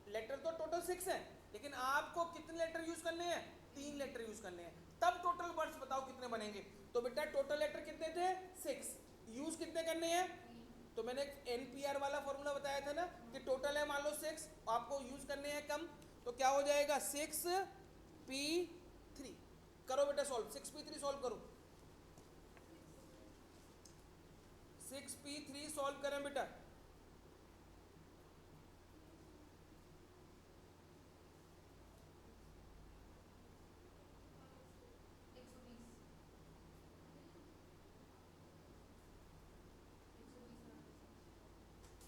लेटर तो टोटल 6 हैं, लेकिन आपको कितने लेटर यूज करने हैं? 3 लेटर यूज करने हैं। तब टोटल वर्ड्स बताओ कितने बनेंगे। तो बेटा टोटल लेटर कितने थे? 6। यूज कितने करने हैं? तो मैंने NPR वाला फॉर्मूला बताया था ना कि टोटल है मान लो 6, आपको यूज करने हैं कम, तो क्या हो जाएगा 6p3। करो बेटा सॉल्व, 6p3 सॉल्व करो, 6p3 सॉल्व करें बेटा।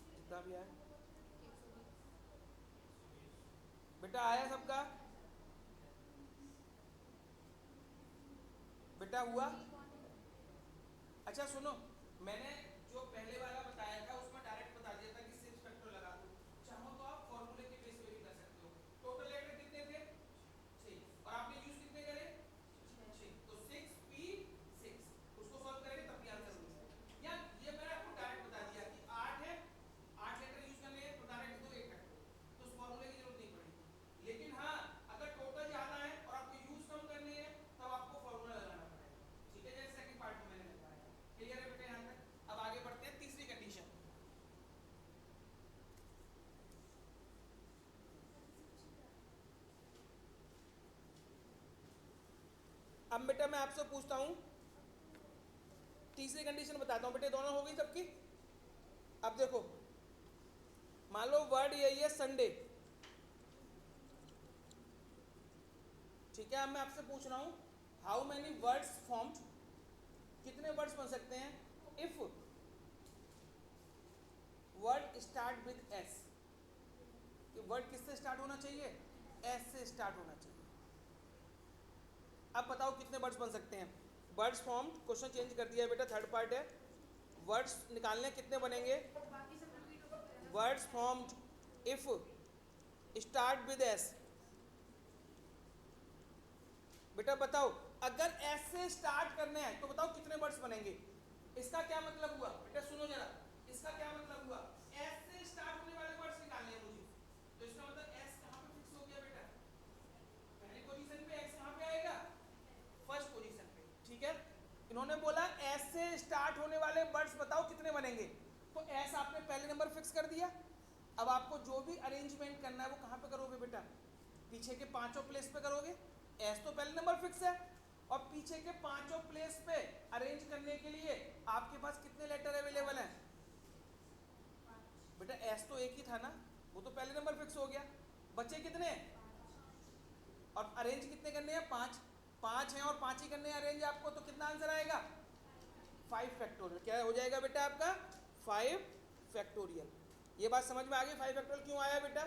कितना भी आया बेटा? आया सबका बेटा? हुआ? अच्छा सुनो, मैंने जो पहले वाला बताया था उसमें डायरेक्ट बता दिया था कि 6 फैक्टर लगा दो। चाहो तो आप फॉर्मूले के बेस पे भी कर सकते हो। टोटल लेटर कितने थे? 6, और आपने यूज कितने करे? 6। तो 6p6 उसको सॉल्व करेंगे तब भी आंसर मिलेगा। या ये मैंने आपको डायरेक्ट बता दिया कि 8 है, 8 लेटर यूज करने हैं तो डायरेक्ट दो 1 फैक्टर, तो उस फॉर्मूले की जरूरत नहीं पड़ेगी। लेकिन हाँ, अगर टोटल ज्यादा है और आपको यूज कम करने हैं तब आपको फॉर्मूला लगाना पड़ेगा। ठीक है, जैसे सेकंड पार्ट में मैंने बताया। क्लियर है बेटा यहाँ तक? अब आगे बढ़ते हैं तीसरी कंडीशन। अब बेटा मैं आपसे पूछता हूं, तीसरी कंडीशन बताता हूं बेटे, दोनों हो गई सबकी। अब देखो, मान लो वर्ड यही है संडे, ठीक है। अब मैं आपसे पूछ रहा हूं हाउ मेनी वर्ड्स फॉर्म्ड, कितने वर्ड्स बन सकते हैं if word start with S. Word किससे स्टार्ट होना चाहिए? एस से स्टार्ट होना चाहिए। अब बताओ कितने वर्ड्स बन सकते हैं? वर्ड्स फॉर्म, क्वेश्चन चेंज कर दिया है बेटा, थर्ड पार्ट है। वर्ड्स निकालने कितने बनेंगे? बाकी सब रिपीट हो सकते हैं। Words formed if start with S. बेटा बताओ, अगर एस से स्टार्ट करने हैं तो बताओ कितने वर्ड्स बनेंगे? इसका क्या मतलब हुआ बेटा? सुनो जरा, इसका क्या मतलब हुआ? एस से स्टार्ट होने वाले वर्ड्स निकालने हैं मुझे, तो इसका मतलब एस कहां पे फिक्स हो गया बेटा? पहली पोजीशन पे एक्स कहां पे आएगा? फर्स्ट पोजीशन पे। ठीक है, इन्होंने बोला एस से स्टार्ट होने वाले वर्ड्स बताओ कितने बनेंगे, तो एस आपने पहले नंबर फिक्स कर दिया। अब आपको जो भी अरेंजमेंट करना है वो कहां पे करोगे बेटा? पीछे के पांचों प्लेस पे करोगे। एस तो पहले नंबर फिक्स है, और पीछे के पांचों प्लेस पे अरेंज करने के लिए आपके पास कितने लेटर अवेलेबल हैं बेटा? एस तो एक ही था ना, वो तो पहले नंबर फिक्स हो गया। बचे कितने? और अरेंज कितने करने हैं? 5। 5 हैं और 5 ही करने हैं अरेंज आपको, तो कितना आंसर आएगा? 5 फैक्टोरियल। क्या हो जाएगा बेटा आपका? 5 फैक्टोरियल। ये बात समझ में आ गई 5 फैक्टोरियल क्यों आया बेटा?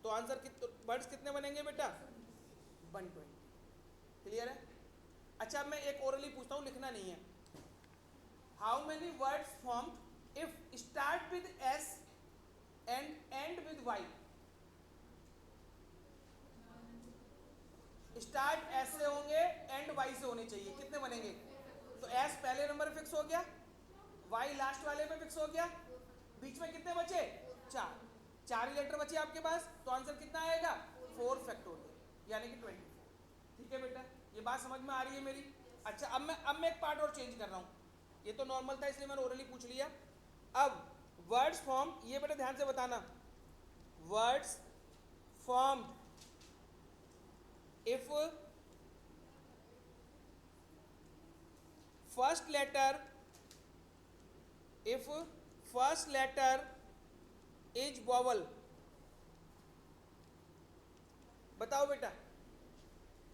तो आंसर वर्ड्स कितने बनेंगे बेटा? 120। क्लियर है? अच्छा, अब मैं एक ओरली पूछता हूँ, लिखना नहीं है। How many words formed if start with S and end with Y? Start S से होंगे, एंड वाई से होने चाहिए। कितने बनेंगे? तो एस पहले नंबर फिक्स हो गया, वाई लास्ट वाले में फिक्स हो गया, बीच में कितने बचे? 4। 4 ही लेटर बचे आपके पास, तो आंसर कितना आएगा? 4 फैक्टोरियल, यानी कि 24। ठीक है बेटा, ये बात समझ में आ रही है मेरी? अच्छा, अब मैं एक पार्ट और चेंज कर रहा हूँ। ये तो नॉर्मल था इसलिए मैंने ओरली पूछ लिया। अब वर्ड्स फॉर्म, ये बेटा ध्यान से बताना, words form if first letter is vowel. बताओ बेटा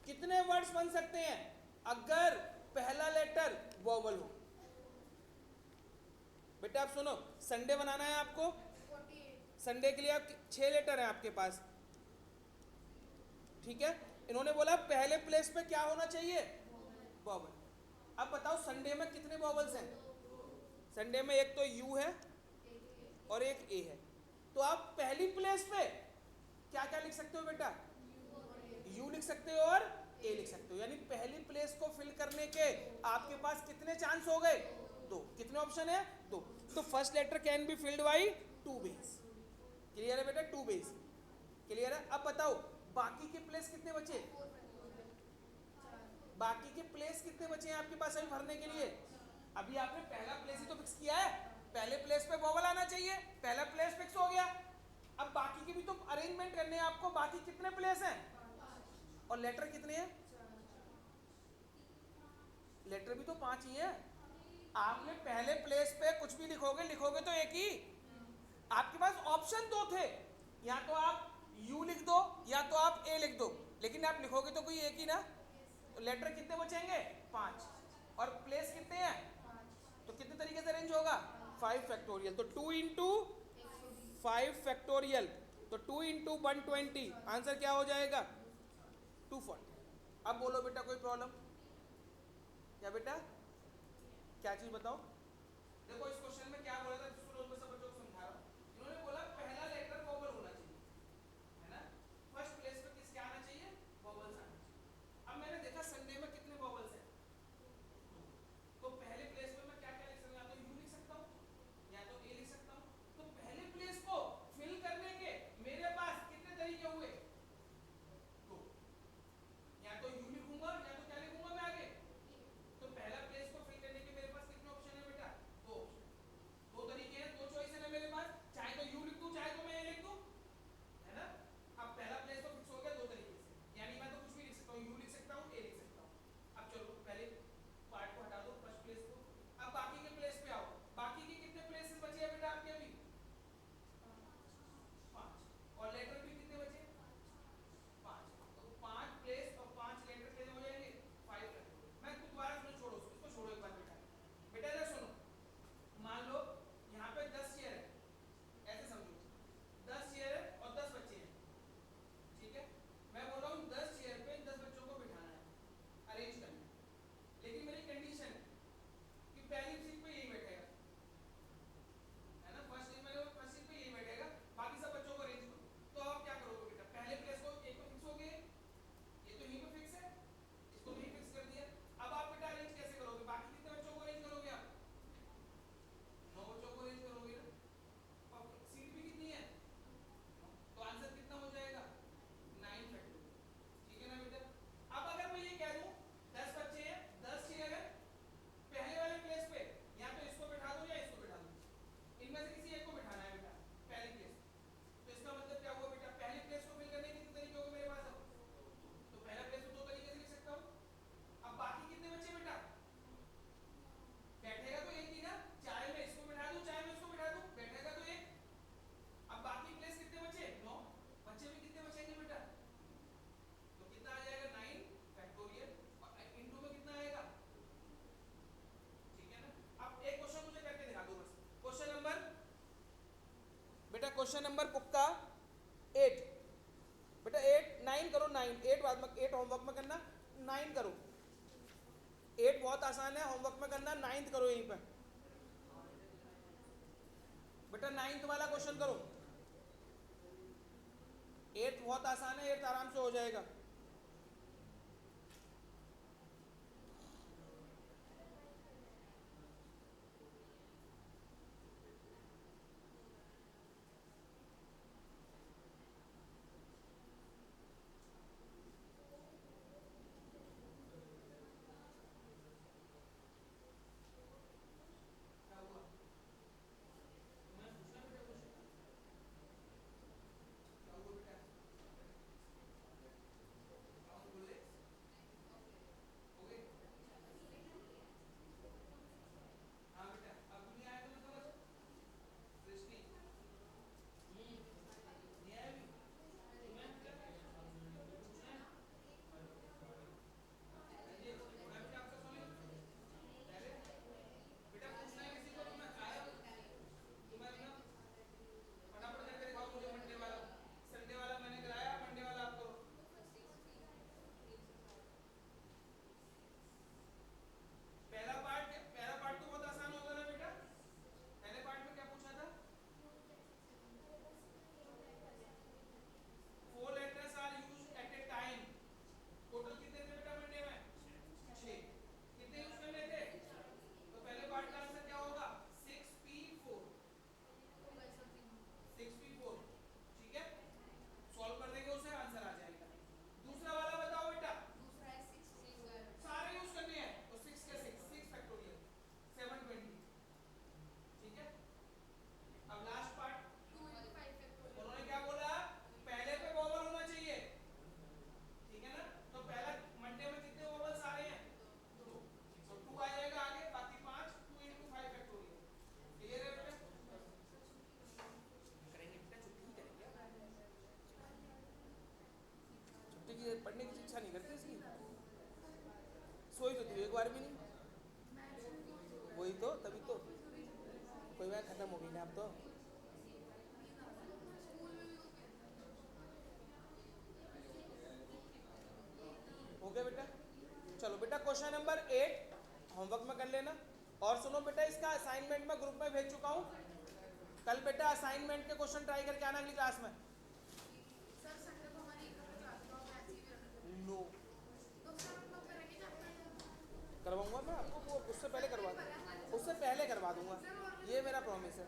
कितने वर्ड्स बन सकते हैं अगर पहला लेटर वॉवल हो? बेटा आप सुनो, संडे बनाना है आपको, 48। संडे के लिए आप 6 लेटर हैं आपके पास। ठीक है, इन्होंने बोला पहले प्लेस पे क्या होना चाहिए? वॉवल। अब बताओ संडे में कितने वॉवल्स हैं? संडे में एक तो यू है और एक ए है, तो आप पहली प्लेस पे क्या क्या लिख सकते हो बेटा? यू लिख सकते हो और ए लिख सकते हो। यानी पहली प्लेस को फिल करने के आपके पास कितने चांस हो गए? दो, कितने ऑप्शन है? दो। तो first letter can be filled by two ways. Clear है बेटा? To ways. क्लियर है? अब बताओ बाकी के प्लेस कितने बचे? बाकी के प्लेस कितने बचे हैं आपके पास अभी भरने के लिए? अभी आपने पहला प्लेस ही तो फिक्स किया है, पहले प्लेस पे वोवल आना चाहिए, पहला प्लेस फिक्स हो गया। अब बाकी के भी तो अरेंजमेंट करने हैं आपको। बाकी कितने प्लेस हैं और लेटर कितने हैं? लेटर भी तो 5 ही है। आपने पहले प्लेस पे कुछ भी लिखोगे तो एक ही। आपके पास ऑप्शन दो थे, या तो आप यू लिख दो या तो आप ए लिख दो, लेकिन आप लिखोगे तो कोई एक ही ना। तो लेटर कितने बचेंगे? 5। और प्लेस कितने हैं? तो कितने तरीके से अरेंज होगा? 5 फैक्टोरियल। तो 2 इंटू 5 फैक्टोरियल, तो 2 इंटू 120, आंसर क्या हो जाएगा? 240। अब बोलो बेटा कोई प्रॉब्लम? क्या बेटा, क्या चीज बताओ? देखो इस क्वेश्चन में क्या बोला था, सुनो मैं सब बच्चों को समझा रहा हूँ। इन्होंने बोला पहला लेटर वोवल होना चाहिए, है ना? फर्स्ट प्लेस पे किसके आना चाहिए? वोवल्स आना चाहिए। अब मैंने देखा संडे में कितने वोवल्स हैं, तो पहले प्लेस पे मैं क्या क्या लिख सकता हूँ? या तो यू लिख सकता हूँ या तो ए लिख सकता हूँ। तो पहले प्लेस को फिल करने के मेरे पास कितने तरीके हुए? दो। या तो यू लिखूंगा या तो क्या लिखूंगा मैं आगे? तो पहला प्लेस को फिल करने के मेरे पास कितने ऑप्शन है बेटा? दो ऑप्शन। दो तरीके हैं, दो चॉइस है मेरे पास, चाहे तो यू लिख दूं चाहे तो मैं ए लिख दूं, है ना? अब पहला प्लेस तो फिक्स हो गया दो तरीके से, यानी मैं तो कुछ भी लिख सकता हूँ, यू लिख सकता हूँ, ए लिख सकता हूँ। अब चलो पहले पार्ट को हटा दो, फर्स्ट प्लेस को। अब बाकी के प्लेस पे आओ। बाकी के कितने प्लेसेस बचे हैं बेटा आपके अभी? 5। और लेटर भी कितने बचे? 5। तो 5 प्लेस और 5 लेटर कितने हो जाएंगे? 5 लेटर। मैं दोबारा सुनो, छोड़ो इसको, छोड़ो एक बार बेटा। बेटा इधर सुनो, मान लो यहाँ पे 10 चेयर है, ऐसे समझो 10 चेयर है और 10 बच्चे हैं, ठीक है? मैं बोल रहा हूँ 10 चेयर पे 10 बच्चों को बिठाना है, अरेंज करना है, लेकिन मेरी कंडीशन है कि पहली सीट पे यही बैठेगा, है ना? फर्स्ट सीट में फर्स्ट सीट पे यही बैठेगा, बाकी सब बच्चों को अरेंज करो। तो आप क्या करोगे बेटा? पहले प्लेस को एक तो फिक्स हो गए, ये तो यहीं पे फिक्स है, इसको भी फिक्स कर दिया। अब आप बेटा अरेंज कैसे करोगे? बाकी कितने बच्चों को अरेंज करोगे आप? 9 बच्चों को अरेंज करोगे ना? और सीट भी कितनी है? तो आंसर कितना हो जाएगा? 9 फैक्टोरियल। ठीक है ना बेटा? अब अगर मैं ये कह दूं 10 बच्चे हैं, 10 चेयर है, पहले वाले प्लेस पे या तो इसको बिठा दो या इसको बिठा दो, इनमें से किसी एक को बिठाना है बेटा पहली प्लेस। तो इसका मतलब क्या हुआ बेटा? पहली प्लेस को फिल करने के कितने तरीके होंगे मेरे पास? अब तो पहला प्लेस को दो तरीके से लिख सकता हूँ। अब बाकी कितने बच्चे बेटा? बैठेगा तो एक ही ना, चाहे मैं इसको बिठा दूं चाहे मैं इसको बिठा दूं, बैठेगा तो एक। अब बाकी प्लेस कितने बचे? 9। बच्चे भी कितने बचेंगे बेटा? तो कितना आ जाएगा? 9 फैक्टोरियल। और इनटू में कितना आएगा? ठीक है ना? अब एक क्वेश्चन मुझे करके दिखा दो बस। क्वेश्चन नंबर बेटा, क्वेश्चन नंबर पुक्का 8 बेटा, 8 9 करो। 9 8 बाद में, 8 होमवर्क में करना, 9 करो। 8 बहुत आसान है, होमवर्क में करना, 9th करो यहीं पे बेटा। 9th वाला क्वेश्चन करो। 8 बहुत आसान है, 8 आराम से हो जाएगा। क्या हुआ? मैं पूछना बेटा क्वेश्चन, क्या हुआ बेटा? पढ़ने की इच्छा नहीं करती इसकी। सोई तो तू एक बार भी नहीं। वही तो, तभी तो कोई बात खत्म हो गई ना अब तो। हो गया बेटा। चलो बेटा क्वेश्चन नंबर 8 होमवर्क में कर लेना। और सुनो बेटा, इसका असाइनमेंट मैं ग्रुप में भेज चुका हूँ। कल बेटा असाइनमेंट के क्वेश्चन ट्राई करके आना अगली क्लास में। सर संडे को हमारी इकट्ठे क्लास तो मैच ही भी नो तो सर हम लोग करेंगे जब करवाऊंगा मैं आपको, वो उससे पहले करवा दूंगा, उससे पहले करवा दूंगा, ये मेरा प्रॉमिस है।